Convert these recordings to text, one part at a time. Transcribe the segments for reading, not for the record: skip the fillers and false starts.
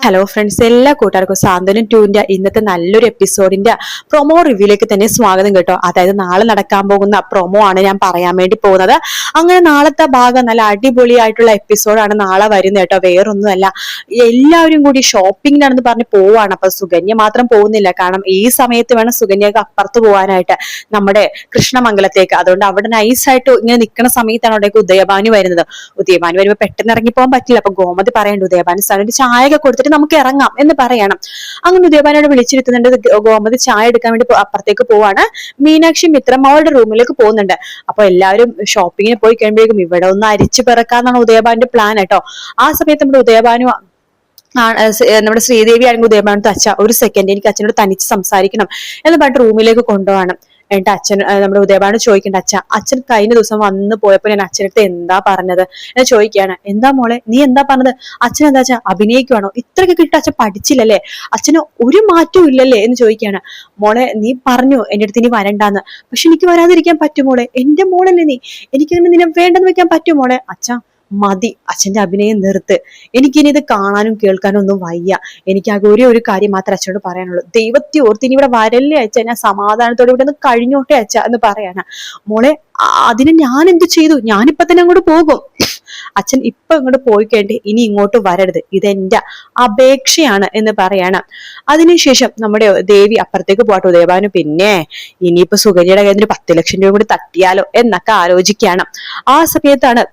Hello friends, എല്ലാ കൂട്ടുകാർക്കും സാന്ത്വനം 2ന്റെ ഇന്നത്തെ നല്ലൊരു എപ്പിസോഡിന്റെ പ്രൊമോ റിവ്യൂലേക്ക് തന്നെ സ്വാഗതം കേട്ടോ. അതായത് നാളെ നടക്കാൻ പോകുന്ന പ്രൊമോ ആണ് ഞാൻ പറയാൻ വേണ്ടി പോകുന്നത്. അങ്ങനെ നാളത്തെ ഭാഗം നല്ല അടിപൊളിയായിട്ടുള്ള എപ്പിസോഡാണ് നാളെ വരുന്നത് കേട്ടോ. വേറൊന്നുമല്ല, എല്ലാവരും കൂടി ഷോപ്പിങ്ങിനാണെന്ന് പറഞ്ഞ് പോവാണ്. അപ്പൊ സുകന്യ മാത്രം പോകുന്നില്ല, കാരണം ഈ സമയത്ത് വേണം സുകന്യക്ക് അപ്പുറത്ത് പോകാനായിട്ട്, നമ്മുടെ കൃഷ്ണമംഗലത്തേക്ക്. അതുകൊണ്ട് അവിടെ നൈസായിട്ട് ഇങ്ങനെ നിൽക്കുന്ന സമയത്താണ് അവിടേക്ക് ഉദയഭാനു വരുന്നത്. ഉദയഭാനു വരുമ്പോ പെട്ടെന്ന് ഇറങ്ങി പോകാൻ പറ്റില്ല. അപ്പൊ ഗോമതി പറയണ്ട് ഉദയഭാനു സാറിന് ചായ കൊടുത്തിട്ട് നമുക്ക് ഇറങ്ങാം എന്ന് പറയണം. അങ്ങനെ ഉദയഭാനോട് വിളിച്ചിരുത്തുന്നുണ്ട്. ഗോമതി ചായ എടുക്കാൻ വേണ്ടി അപ്പുറത്തേക്ക് പോവാണ്. മീനാക്ഷി മിത്രം അവളുടെ റൂമിലേക്ക് പോകുന്നുണ്ട്. അപ്പൊ എല്ലാവരും ഷോപ്പിങ്ങിന് പോയി കഴിയുമ്പോഴേക്കും ഇവിടെ ഒന്ന് അരിച്ചു പിറക്കാന്നാണ് ഉദയഭാനുന്റെ പ്ലാൻ കേട്ടോ. ആ സമയത്ത് നമ്മുടെ ഉദയഭാനു നമ്മുടെ ശ്രീദേവി ആണെങ്കിൽ ഉദയഭാനത്ത് അച്ഛ ഒരു സെക്കൻഡ്, എനിക്ക് അച്ഛനോട് തനിച്ച് സംസാരിക്കണം എന്ന് പറഞ്ഞിട്ട് റൂമിലേക്ക് കൊണ്ടുപോകണം. എന്നിട്ട് അച്ഛൻ നമ്മുടെ ഉദയഭാനു ചോദിക്കണ്ട, അച്ഛൻ കഴിഞ്ഞ ദിവസം വന്ന് പോയപ്പോ ഞാൻ അച്ഛനടുത്ത് എന്താ പറഞ്ഞത് എന്ന് ചോദിക്കുകയാണ്. എന്താ മോളെ നീ എന്താ പറഞ്ഞത്? അച്ഛൻ എന്താ അച്ഛാ അഭിനയിക്കുവാണോ? ഇത്രയൊക്കെ കിട്ടും അച്ഛൻ പഠിച്ചില്ലല്ലേ? അച്ഛന് ഒരു മാറ്റവും ഇല്ലല്ലേ എന്ന് ചോദിക്കുകയാണ്. മോളെ നീ പറഞ്ഞു എന്റെ അടുത്ത് ഇനി വരണ്ടാന്ന്, പക്ഷെ എനിക്ക് വരാതിരിക്കാൻ പറ്റും മോളെ? എന്റെ മോളല്ലേ നീ, എനിക്കങ്ങനെ നിന്നെ വേണ്ടെന്ന് വെക്കാൻ പറ്റും മോളെ? അച്ഛാ മതി, അച്ഛന്റെ അഭിനയം നിർത്ത്, എനിക്കിനി ഇത് കാണാനും കേൾക്കാനും ഒന്നും വയ്യ. എനിക്ക് ആകെ ഒരു കാര്യം മാത്രമേ അച്ഛനോട് പറയാനുള്ളൂ, ദൈവത്തെ ഓർത്ത് ഇനി ഇവിടെ വരല്ലേ അച്ഛ, ഞാൻ സമാധാനത്തോടെ ഇവിടെ നിന്ന് കഴിഞ്ഞോട്ടെ അച്ഛ എന്ന് പറയാണ്. മോളെ അതിന് ഞാൻ എന്ത് ചെയ്തു? ഞാനിപ്പൊ തന്നെ അങ്ങോട്ട് പോകും. അച്ഛൻ ഇപ്പൊ ഇങ്ങോട്ട് പോയി കഴിഞ്ഞിട്ട് ഇനി ഇങ്ങോട്ട് വരരുത്, ഇതെന്റെ അപേക്ഷയാണ് എന്ന് പറയാണ്. അതിനുശേഷം നമ്മുടെ ദേവി അപ്പുറത്തേക്ക് പോട്ടെ. ഉദയഭാനു പിന്നെ ഇനിയിപ്പോ സുകന്യയുടെ കയ്യിൽ 10 ലക്ഷം രൂപ കൂടി തട്ടിയാലോ എന്നൊക്കെ ആലോചിക്കുകയാണ്. ആ സമയത്താണ്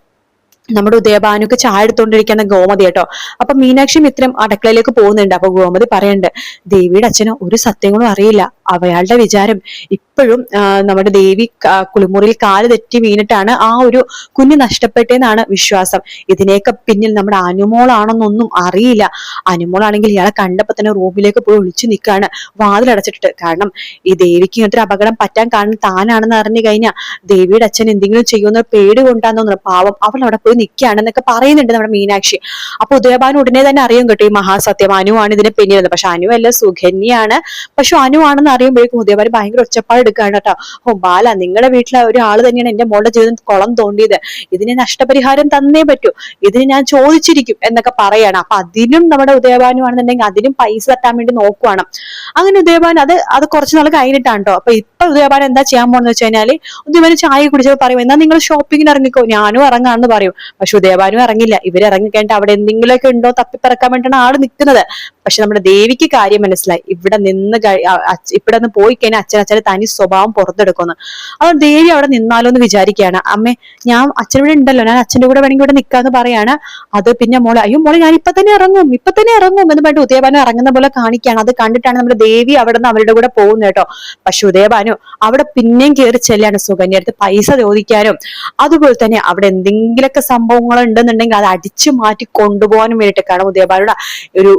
നമ്മുടെ ഉദയഭാനുക്ക് ചായ എടുത്തോണ്ടിരിക്കുന്ന ഗോമതി കേട്ടോ. അപ്പൊ മീനാക്ഷി മിത്രം അടുക്കളയിലേക്ക് പോകുന്നുണ്ട്. അപ്പൊ ഗോമതി പറയുന്നുണ്ട്, ദേവിയുടെ അച്ഛന് ഒരു സത്യങ്ങളും അറിയില്ല, അയാളുടെ വിചാരം ഇപ്പോഴും നമ്മുടെ ദേവി കുളിമുറിയിൽ കാല് തെറ്റി വീണിട്ടാണ് ആ ഒരു കുഞ്ഞ് നഷ്ടപ്പെട്ടെന്നാണ് വിശ്വാസം. ഇതിനെയൊക്കെ പിന്നിൽ നമ്മുടെ അനുമോളാണെന്നൊന്നും അറിയില്ല. അനുമോളാണെങ്കിൽ ഇയാളെ കണ്ടപ്പോ തന്നെ റൂമിലേക്ക് പോയി ഒളിച്ചു നിൽക്കാണ്, വാതിലടച്ചിട്ടിട്ട്. കാരണം ഈ ദേവിക്ക് ഇങ്ങനത്തെ ഒരു അപകടം പറ്റാൻ കാരണം താനാണെന്ന് അറിഞ്ഞു കഴിഞ്ഞാൽ ദേവിയുടെ അച്ഛൻ എന്തെങ്കിലും ചെയ്യുന്ന പേടി കൊണ്ടാന്ന് തോന്നുന്നു. പാവം അവൾ അവിടെ പോയി നിൽക്കുകയാണെന്നൊക്കെ പറയുന്നുണ്ട് നമ്മുടെ മീനാക്ഷി. അപ്പൊ ഉദയഭാനു ഉടനെ തന്നെ അറിയും കേട്ടോ ഈ മഹാസത്യം, അനുവാണ് ഇതിനെ പിന്നിലെന്ന്. പക്ഷെ അനു അല്ല, സുകന്യാണ്. പക്ഷെ അനു ആണെന്ന് അറിയുമ്പോഴേക്കും ഉദയഭാനു ഭയങ്കര ഒച്ചപ്പാട് എടുക്കുകയാണ് കേട്ടോ. ഓ ബാല, നിങ്ങളുടെ വീട്ടിലെ ഒരാൾ തന്നെയാണ് എന്റെ മോളുടെ ജീവിതം കുളം തോണ്ടിയത്, ഇതിന് നഷ്ടപരിഹാരം തന്നേ പറ്റൂ, ഇതിന് ഞാൻ ചോദിച്ചിരിക്കും എന്നൊക്കെ പറയാണ്. അപ്പൊ അതിനും നമ്മുടെ ഉദയഭാനു ആണെന്നുണ്ടെങ്കിൽ അതിനും പൈസ തട്ടാൻ വേണ്ടി നോക്കുവാണ്. അങ്ങനെ ഉദയഭാനു അത് കുറച്ചു നാൾ കഴിഞ്ഞിട്ടാണ് കേട്ടോ. അപ്പൊ ഇപ്പൊ ഉദയഭാനു എന്താ ചെയ്യാൻ പോണെന്ന് വെച്ച് കഴിഞ്ഞാല്, ഉദയഭാനു ചായ കുടിച്ചപ്പോ പറയും എന്നാ നിങ്ങൾ ഷോപ്പിങ്ങിന് ഇറങ്ങിക്കോ, ഞാനും ഇറങ്ങാന്ന് പറയും. പക്ഷെ ഉദയഭാനു ഇറങ്ങില്ല. ഇവർ ഇറങ്ങിക്കഴിഞ്ഞിട്ട് അവിടെ എന്തെങ്കിലുമൊക്കെ ഉണ്ടോ തപ്പിപ്പിറക്കാൻ വേണ്ടിയാണ് ആള് നിൽക്കുന്നത്. പക്ഷെ നമ്മുടെ ദേവിക്ക് കാര്യം മനസ്സിലായി, ഇവിടെ നിന്ന് പോയി കഴിഞ്ഞാൽ അച്ഛന് തനി സ്വഭാവം പുറത്തെടുക്കുന്നു. അതുകൊണ്ട് ദേവി അവിടെ നിന്നാലോ എന്ന് വിചാരിക്കുകയാണ്. അമ്മേ ഞാൻ അച്ഛനോട് ഉണ്ടല്ലോ, ഞാൻ അച്ഛന്റെ കൂടെ വേണമെങ്കിൽ ഇവിടെ നിൽക്കാന്ന് പറയാണ്. അത് പിന്നെ മോളെ, അയ്യോ മോളെ ഞാൻ ഇപ്പൊ തന്നെ ഇറങ്ങും എന്ന് പറഞ്ഞിട്ട് ഉദയഭാനു ഇറങ്ങുന്ന പോലെ കാണിക്കുകയാണ്. അത് കണ്ടിട്ടാണ് നമ്മുടെ ദേവി അവിടെ നിന്ന് അവരുടെ കൂടെ പോകുന്നത് കേട്ടോ. പക്ഷെ ഉദയഭാനു അവിടെ പിന്നെയും കയറി ചെല്ലാണ് സുകന്യ അടുത്ത് പൈസ ചോദിക്കാനും, അതുപോലെ തന്നെ അവിടെ എന്തെങ്കിലുമൊക്കെ സംഭവങ്ങൾ ഉണ്ടെന്നുണ്ടെങ്കിൽ അത് അടിച്ചു മാറ്റി കൊണ്ടുപോകാനും വേണ്ടിയിട്ട്. കാരണം ഉദയഭാനുടെ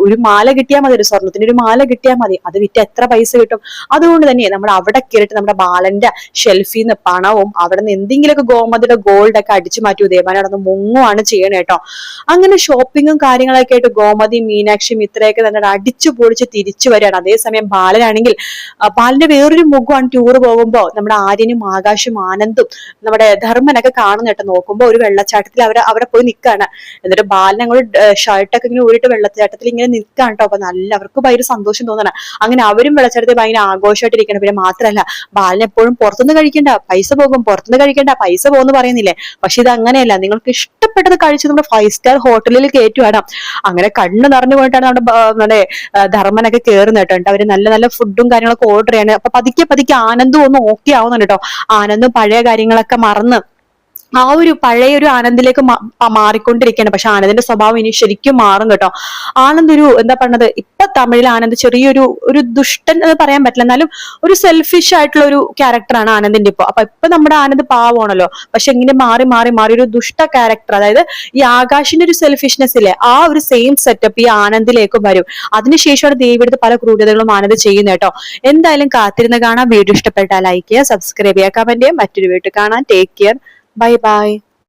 ഒരു മാല കിട്ടിയാൽ മതി, ഒരു സ്വർണത്തിന് ഒരു മാല കിട്ടിയാൽ മതി, അത് വിറ്റ് എത്ര പൈസ കിട്ടും. അതുകൊണ്ട് തന്നെ നമ്മൾ അവിടെ കയറിയിട്ട് നമ്മുടെ ബാലന്റെ ഷെൽഫിൽ നിന്ന് പണവും അവിടെ നിന്ന് എന്തെങ്കിലുമൊക്കെ ഗോമതിയുടെ ഗോൾഡ് ഒക്കെ അടിച്ചു മാറ്റി ഉദയഭാനു അവിടെ നിന്ന് മുങ്ങുവാണ് ചെയ്യണേ കേട്ടോ. അങ്ങനെ ഷോപ്പിങ്ങും കാര്യങ്ങളൊക്കെ ആയിട്ട് ഗോമതി മീനാക്ഷി മിത്രയൊക്കെ തന്നെ അടിച്ചു പൊളിച്ച് തിരിച്ചു വരികയാണ്. അതേസമയം ബാലനാണെങ്കിൽ ബാലന്റെ വേറൊരു മുഖമാണ് ടൂർ പോകുമ്പോ നമ്മുടെ ആര്യനും ആകാശും ആനന്ദും നമ്മുടെ ധർമ്മനൊക്കെ കാണുന്ന കേട്ടോ. നോക്കുമ്പോ ഒരു വെള്ളച്ചാട്ടത്തിൽ അവിടെ പോയി നിൽക്കുകയാണ്. എന്നിട്ട് ബാലനങ്ങോട്ട് ഷർട്ടൊക്കെ ഇങ്ങനെ ഊരിട്ട് വെള്ളച്ചാട്ടത്തിൽ ഇങ്ങനെ നിൽക്കുകയാണ് കേട്ടോ. അപ്പൊ നല്ല അവർക്ക് ഭയങ്കര സന്തോഷം തോന്നണം. അങ്ങനെ അവരും വെള്ളച്ചാട്ടത്തിൽ ഭയങ്കര ആഘോഷമായിട്ടിരിക്കണം. പിന്നെ മാത്രമല്ല ബാലൻ എപ്പോഴും പുറത്തുനിന്ന് കഴിക്കണ്ട, പൈസ പോകും, പുറത്തുനിന്ന് കഴിക്കണ്ട, പൈസ പോകുമെന്ന് പറയുന്നില്ലേ. പക്ഷെ ഇത് അങ്ങനെയല്ല, നിങ്ങൾക്ക് ഇഷ്ടപ്പെട്ടത് കഴിച്ച് നമ്മുടെ 5 സ്റ്റാർ ഹോട്ടലിൽ കയറ്റുവാണ്. അങ്ങനെ കണ്ണ് നിറഞ്ഞു പോയിട്ടാണ് നമ്മുടെ ധർമ്മനൊക്കെ കയറുന്നത് കേട്ടോ. അവര് നല്ല നല്ല ഫുഡും കാര്യങ്ങളൊക്കെ ഓർഡർ ചെയ്യാണ്. അപ്പൊ പതുക്കെ ആനന്ദം ഒന്ന് ഓക്കെ ആവുന്നുണ്ട് കേട്ടോ. ആനന്ദും പഴയ കാര്യങ്ങളൊക്കെ മറന്ന് ആ ഒരു പഴയ ഒരു ആനന്ദിലേക്ക് മാറിക്കൊണ്ടിരിക്കുകയാണ്. പക്ഷെ ആനന്ദിന്റെ സ്വഭാവം ഇനി ശരിക്കും മാറും കേട്ടോ. ആനന്ദ് എന്താ പറഞ്ഞത്, ഇപ്പൊ തമിഴിൽ ആനന്ദ് ചെറിയൊരു ദുഷ്ടൻ എന്ന് പറയാൻ പറ്റില്ല, എന്നാലും ഒരു സെൽഫിഷ് ആയിട്ടുള്ള ഒരു ക്യാരക്ടറാണ് ആനന്ദിന്റെ ഇപ്പൊ. ഇപ്പൊ നമ്മുടെ ആനന്ദ് പാവമാണല്ലോ, പക്ഷെ ഇങ്ങനെ മാറി ഒരു ദുഷ്ട ക്യാരക്ടർ, അതായത് ഈ ആകാശിന്റെ ഒരു സെൽഫിഷ്നെസ് ഇല്ലേ, ആ ഒരു സെയിം സെറ്റപ്പ് ഈ ആനന്ദിലേക്കും വരും. അതിനുശേഷമാണ് ദേവിയെടുത്ത് പല ക്രൂരതകളും ആനന്ദ് ചെയ്യുന്നത് കേട്ടോ. എന്തായാലും കാത്തിരുന്ന് കാണാം. വീഡിയോ ഇഷ്ടപ്പെട്ടാൽ ലൈക്ക് ചെയ്യുക, സബ്സ്ക്രൈബ് ചെയ്യുക, കമന്റ് ചെയ്യുക. മറ്റൊരു വീട്ടിൽ കാണാം. Take care. Bye bye.